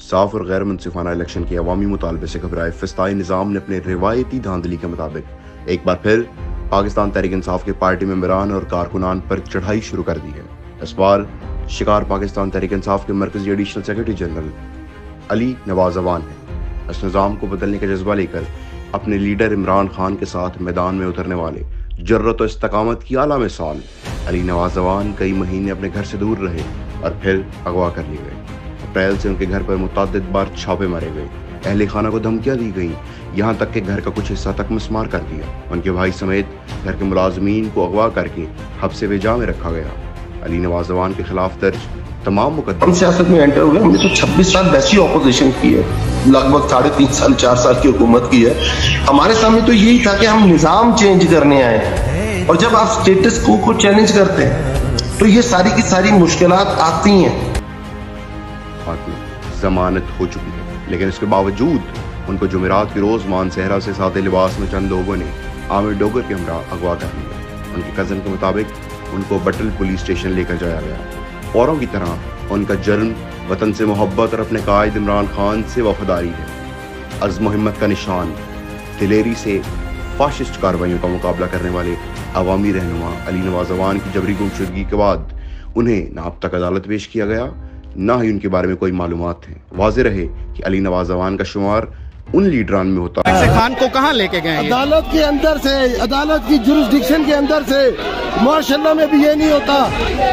صاف اور غیر منصفانہ الیکشن کے عوامی مطالبے سے گھبرائے فسطائی نظام نے اپنے روایتی دھاندلی کے مطابق ایک بار پھر پاکستان تحریک انصاف کے پارٹی ممبران اور کارکنان پر چڑھائی شروع کر دی ہے۔ اس بار شکار پاکستان تحریک انصاف کے مرکزی additional secretary general Ali Nawaz Awan ہے۔ اس نظام کو بدلنے کا جذبہ لے کر اپنے لیڈر عمران خان کے ساتھ میدان میں اترنے والے جرت و استقامت کی اعلیٰ مثال علی نواز اوان کئی مہینے اپنے گھر سے دور رہے اور پھر اغوا کر لیے گئے۔ اپریل سے ان کے گھر پر متعدد بار چھاپے مارے گئے، اہل خانہ کو دھمکیاں دی گئیں، یہاں تک کہ گھر کا کچھ حصہ تک مسمار کر دیا۔ ان کے بھائی سمیت گھر کے ملازمین کو اغوا کر کے حبس جاء میں رکھا گیا۔ علی نواز اوان کے خلاف درج تمام مقدمے ہم سیاست میں انٹر ہوئے، ہم نے تو 26 سال ویسی اپوزیشن کی ہے، لگ بھگ 3.5 سال 4 سال کی حکومت کی ہے۔ ہمارے سامنے تو یہی تھا کہ ہم نظام چینج کرنے آئے ہیں، اور جب آپ سٹیٹس کو چیلنج کرتے ہیں تو یہ ساری کی ساری مشکلات آتی ہیں۔ ضمانت ہو چکی ہے، لیکن اس کے باوجود ان کو جمعرات کی روز مان صحرا سے سادے لباس میں چند لوگوں نے عامر ڈوگر کے ہمراہ اغوا کر لیا۔ ان کے کزن کے مطابق ان کو بٹل پولیس اسٹیشن لے کر جایا گیا۔ اوروں کی طرح ان کا جرم وطن سے محبت اور اپنے قائد عمران خان سے وفاداری ہے۔ عزم و ہمت کا نشان دلیری سے فاشسٹ کارروائیوں کا مقابلہ کرنے والے عوامی رہنما علی نواز اوان کی جبری گمشدگی کے بعد انہیں نہ اب تک عدالت پیش کیا گیا، نہ ہی ان کے بارے میں کوئی معلومات ہیں۔ واضح رہے کہ علی نواز اوان کا شمار ان لیڈران میں ہوتا ہے۔ خان کو کہاں لے کے گئے؟ عدالت کے اندر سے، عدالت کی جورسڈکشن کے اندر سے، ماشاءاللہ میں بھی یہ نہیں ہوتا۔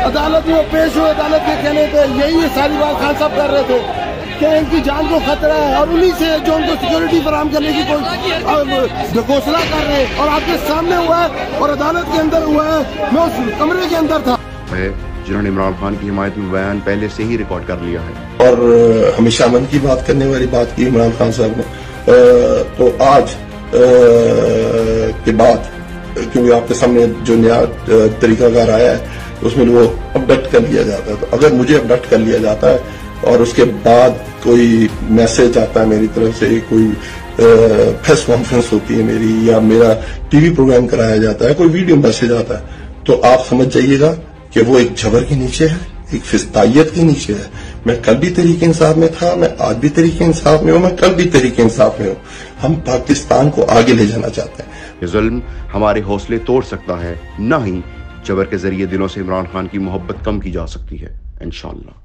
عدالت میں پیش ہوئے، عدالت کے کہنے پہ یہی ساری بات خان صاحب کر رہے تھے کہ ان کی جان کو خطرہ ہے، اور انہی سے جو ان کو سیکورٹی فراہم کرنے کی کوئی گھوشنا کر رہے ہیں، اور آپ کے سامنے ہوا ہے اور عدالت کے اندر ہوا ہے۔ میں اس کمرے کے اندر تھا جنہوں نے عمران خان کی حمایت میں بیان پہلے سے ہی ریکارڈ کر لیا ہے، اور ہمیشہ امن کی بات کرنے والی بات کی عمران خان صاحب نے، تو آج کے بعد کیونکہ آپ کے سامنے جو نیا طریقہ کار آیا ہے اس میں وہ اپڈیٹ کر لیا جاتا ہے، تو اگر مجھے اپڈیٹ کر لیا جاتا ہے اور اس کے بعد کوئی میسج آتا ہے میری طرف سے، کوئی پریس کانفرنس ہوتی ہے میری، یا میرا ٹی وی پروگرام کرایا جاتا ہے، کوئی ویڈیو میسج آتا ہے، تو آپ سمجھ جائیے گا کہ وہ ایک جبر کے نیچے ہے، ایک فسطائیت کے نیچے ہے۔ میں کل بھی تحریک انصاف میں تھا، میں آج بھی تحریک انصاف میں ہوں، میں کل بھی تحریک انصاف میں ہوں۔ ہم پاکستان کو آگے لے جانا چاہتے ہیں۔ یہ ظلم ہمارے حوصلے توڑ سکتا ہے، نہ ہی جبر کے ذریعے دلوں سے عمران خان کی محبت کم کی جا سکتی ہے، انشاءاللہ۔